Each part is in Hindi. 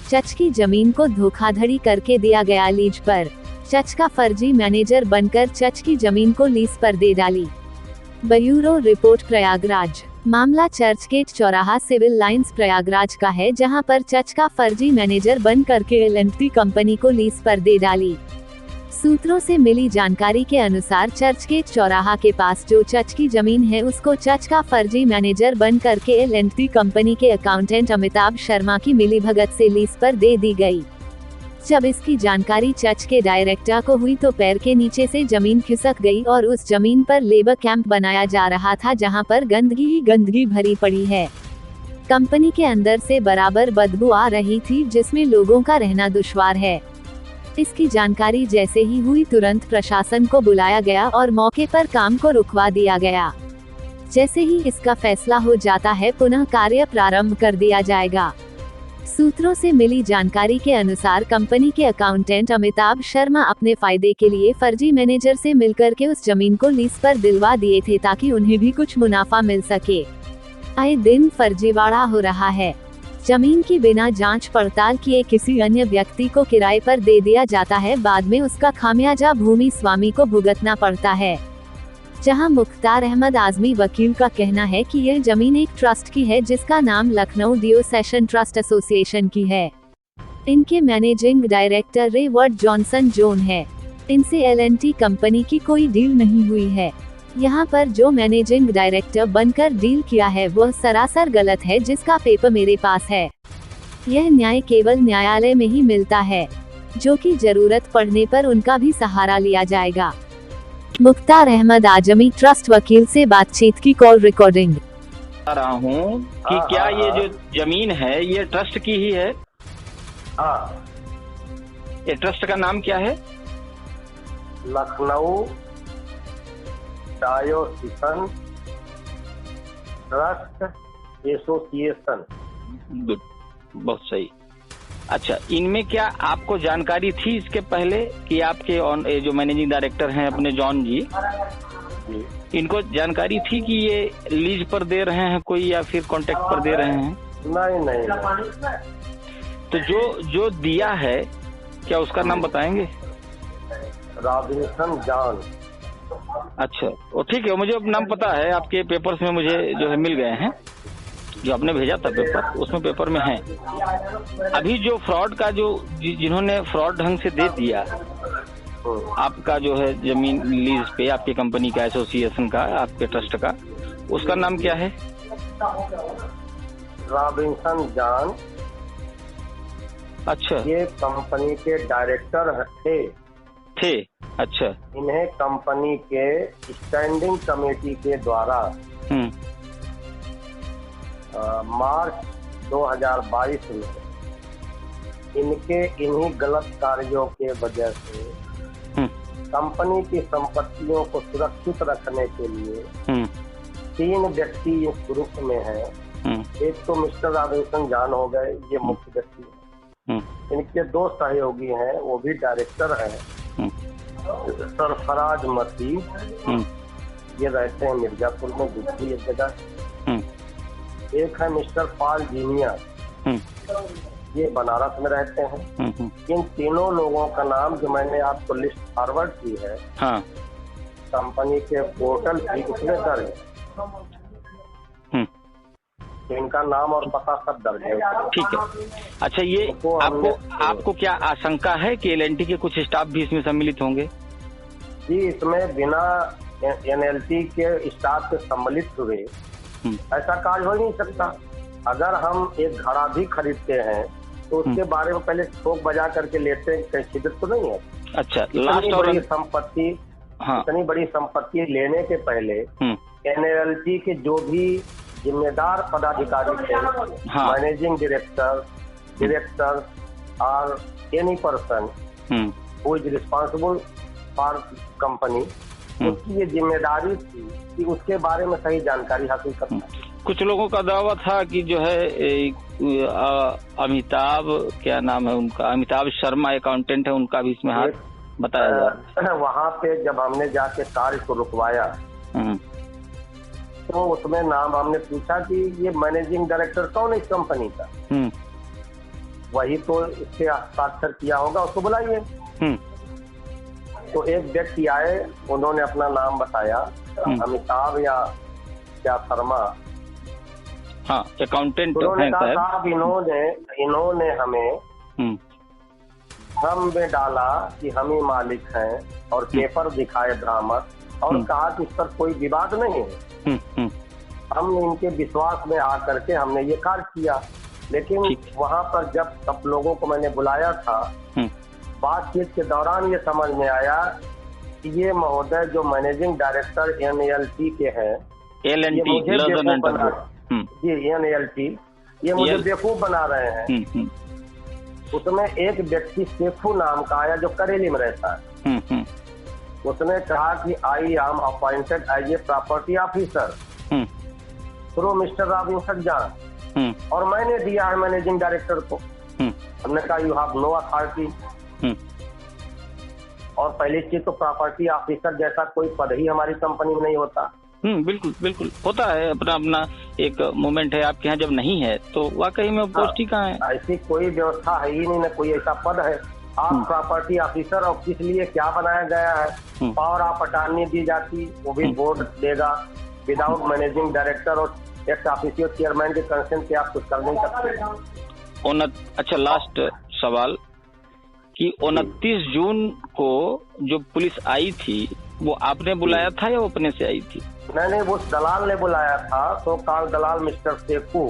चच की जमीन को धोखाधड़ी करके दिया गया लीज पर। चच का फर्जी मैनेजर बनकर चच की जमीन को लीज पर दे डाली। Bureau report Prayagraj. मामला चर्चगेट चौराहा सिविल लाइंस प्रयागराज का है, जहां पर चच का फर्जी मैनेजर बन करके एल&टी कंपनी को लीज पर दे डाली। सूत्रों से मिली जानकारी के अनुसार चर्चगेट चौराहा के पास जो चच की जमीन है उसको चच का फर्जी मैनेजर बन करके एल&टी कंपनी के अकाउंटेंट अमिताभ शर्मा की मिलीभगत से लीज पर दे दी गई। जब इसकी जानकारी चच के डायरेक्टर को हुई तो पैर के नीचे से जमीन खिसक गई और उस जमीन पर लेबर कैंप बनाया जा रहा था, जहां पर गंदगी ही गंदगी भरी पड़ी है। कंपनी के अंदर से बराबर बदबू आ रही थी, जिसमें लोगों का रहना दुश्वार है। इसकी जानकारी जैसे ही हुई तुरंत प्रशासन को बुलाया गया और मौके पर काम को रुकवा दिया गया। जैसे ही इसका फैसला हो जाता है पुनः कार्य प्रारंभ कर दिया जाएगा। सूत्रों से मिली जानकारी के अनुसार कंपनी के अकाउंटेंट अमिताभ शर्मा अपने फायदे के लिए फर्जी मैनेजर से मिलकर के उस जमीन को लीज पर दिलवा दिए थे, ताकि उन्हें भी कुछ मुनाफा मिल सके। आए दिन फर्जीवाड़ा हो रहा है। जमीन की बिना जांच पड़ताल किए किसी अन्य व्यक्ति को किराए पर दे दिया जाता है, बाद में उसका खामियाजा भूमि स्वामी को भुगतना पड़ता है। जहां मुख्तार अहमद आजमी वकील का कहना है कि यह जमीन एक ट्रस्ट की है, जिसका नाम लखनऊ डिओसेशन ट्रस्ट एसोसिएशन की है। इनके managing director reward Johnson zone है। इनसे एल&टी कंपनी की कोई डील नहीं हुई है। यहाँ पर जो मैनेजिंग डायरेक्टर बनकर डील किया है वह सरासर गलत है, जिसका पेपर मेरे पास है। यह न्याय केवल न्यायालय में ही मिलता है, जो कि जरूरत पड़ने पर उनका भी सहारा लिया जाएगा। मुख्तार अहमद आजमी ट्रस्ट वकील से बातचीत की कॉल रिकॉर्डिंग। रहा हूँ कि क्या ये जो जमीन है ये ट्रस्ट की ही है? हाँ। ये ट्रस्ट का नाम क्या है? Lucknow diocesan trust association. Good, बहुत सही। अच्छा, इनमें क्या आपको जानकारी थी इसके पहले कि आपके जो मैनेजिंग डायरेक्टर हैं अपने जॉन जी, इनको जानकारी थी कि ये लीज पर दे रहे हैं कोई या फिर कॉन्ट्रैक्ट पर दे रहे हैं? नहीं। तो जो दिया है क्या उसका नाम बताएंगे? Robinson John. अच्छा, वो ठीक है, मुझे नाम पता है, आपके पेपर्स में मुझे जो है मिल गए हैं, जो आपने भेजा था पेपर उसमें पेपर में है। अभी जो फ्रॉड का जिन्होंने फ्रॉड ढंग से दे दिया आपका जो है जमीन लीज पे, आपकी कंपनी का, एसोसिएशन का, आपके ट्रस्ट का, उसका नाम क्या है? Robinson John. अच्छा, ये कंपनी के डायरेक्टर थे। अच्छा, इन्हें कंपनी के स्टैंडिंग कमेटी के द्वारा मार्च 2022 में इन्हीं गलत कार्यों के वजह से कंपनी की संपत्तियों को सुरक्षित रखने के लिए 3 व्यक्ति इस ग्रुप में हैं। एक तो मिस्टर रॉबिन्सन जॉन हो गए, ये मुख्य व्यक्ति है। इनके 2 सहयोगी हैं, वो भी डायरेक्टर हैं। सरफराज मसीह, ये रहते हैं मिर्जापुर में, दूसरी एक जगह। एक है मिस्टर पॉल जीनिया, ये बनारस में रहते हैं। इन तीनों लोगों का नाम जो मैंने आपको लिस्ट फॉरवर्ड की है, हाँ, कंपनी के पोर्टल की, उसमें दर्ज है। इनका नाम और पता सब दर्ज है। ठीक है। अच्छा, ये आपको क्या आशंका है कि एल&टी के कुछ स्टाफ भी इसमें सम्मिलित होंगे? जी, इसमें बिना एल&टी के स्टाफ के सम्मिलित हुए ऐसा कार्य हो नहीं सकता। अगर हम एक घड़ा भी खरीदते हैं तो उसके बारे में पहले ठोक बजा करके लेते हैं, कहीं छिद्र तो नहीं है। अच्छा, इतनी बड़ी संपत्ति, हाँ, इतनी बड़ी संपत्ति लेने के पहले एल&टी के जो भी जिम्मेदार पदाधिकारी थे, हाँ, मैनेजिंग डायरेक्टर और any person who is responsible for company, उसकी ये जिम्मेदारी थी कि उसके बारे में सही जानकारी हासिल करना। कुछ लोगों का दावा था कि जो है अमिताभ, क्या नाम है उनका, अमिताभ शर्मा अकाउंटेंट है, उनका भी इसमें हाथ बताया जा रहा है। वहाँ पे जब हमने जाके कार्य को रुकवाया तो उसमें नाम हमने पूछा कि ये मैनेजिंग डायरेक्टर कौन है इस कंपनी का। वही तो इससे हस्ताक्षर किया होगा, उसको बुलाइए। तो एक व्यक्ति आए, उन्होंने अपना नाम बताया, अमिताभ या क्या शर्मा, हाँ अकाउंटेंट। उन्होंने कहा साहब इन्होंने हमें भ्रम में डाला कि हम ही मालिक हैं और पेपर दिखाए भ्रामक और कहा कि इस पर कोई विवाद नहीं है। हमने इनके विश्वास में आकर के हमने ये कार्य किया, लेकिन वहां पर जब सब लोगों को मैंने बुलाया था, बातचीत के दौरान ये समझ में आया कि ये महोदय जो मैनेजिंग डायरेक्टर NLT के हैं, NLT, ये मुझे बेवकूफ बना रहे हैं। उसमें एक व्यक्ति सेफू नाम का आया जो करेली में रहता है। उसने कहा कि I am appointed as a property officer through mister Robinson John, और मैंने दिया है मैनेजिंग डायरेक्टर को। हमने कहा यू हैव नो अथॉरिटी। और पहली चीज तो प्रॉपर्टी ऑफिसर जैसा कोई पद ही हमारी कंपनी में नहीं होता। बिल्कुल बिल्कुल होता है, अपना अपना एक मोमेंट है। आपके यहाँ जब नहीं है तो वाकई में पोस्ट ही कहाँ है? ऐसी कोई व्यवस्था है ही नहीं, ना कोई ऐसा पद है। आप प्रॉपर्टी ऑफिसर, और किस लिए क्या बनाया गया है? पावर ऑफ अटॉर्नी दी जाती, वो भी बोर्ड देगा, विदाउट मैनेजिंग डायरेक्टर और एक्स ऑफिशियल चेयरमैन के कंसेंट से आप कुछ कर नहीं सकते। अच्छा, लास्ट सवाल कि 29 जून को जो पुलिस आई थी वो आपने बुलाया था या वो अपने से आई थी? नहीं, वो दलाल ने बुलाया था, तो काल दलाल मिस्टर सेफू,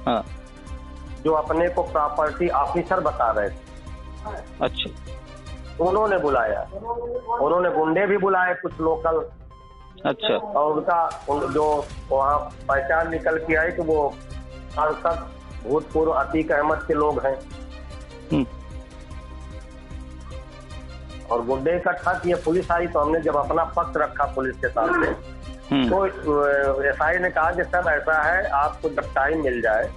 हाँ, जो अपने को प्रॉपर्टी ऑफिसर बता रहे थे। अच्छा, उन्होंने बुलाया, उन्होंने गुंडे भी बुलाए कुछ लोकल। अच्छा, और उनका जो वहाँ पहचान निकल के आई तो वो सांसद भूतपूर्व अतीक अहमद के लोग हैं। और गुंडे इकट्ठा किए, पुलिस आई तो हमने जब अपना पक्ष रखा पुलिस के सामने, तो SI ने कहा कि सब ऐसा है, आपको जब टाइम मिल जाए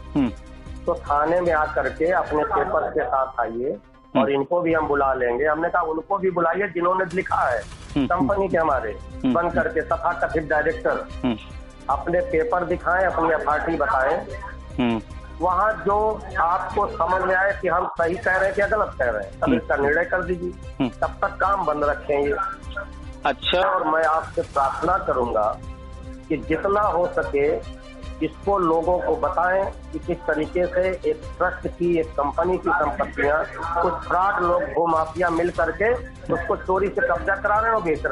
तो थाने में आकर के अपने पेपर के साथ आइए और इनको भी हम बुला लेंगे। हमने कहा उनको भी बुलाइए जिन्होंने लिखा है कंपनी के हमारे बन करके तथाकथित डायरेक्टर, अपने पेपर दिखाएं, अपनी अथॉरिटी बताएं। वहाँ जो आपको समझ में आए कि हम सही कह रहे हैं कि गलत कह रहे हैं, तब इसका निर्णय कर दीजिए। तब तक काम बंद रखेंगे। अच्छा, और मैं आपसे प्रार्थना करूंगा कि जितना हो सके इसको लोगों को बताएं कि किस तरीके से एक ट्रस्ट की, एक कंपनी की संपत्तियां कुछ फ्रॉड लोग, भूमाफिया मिल करके उसको चोरी से कब्जा करा रहे हैं और बेच रहे हैं।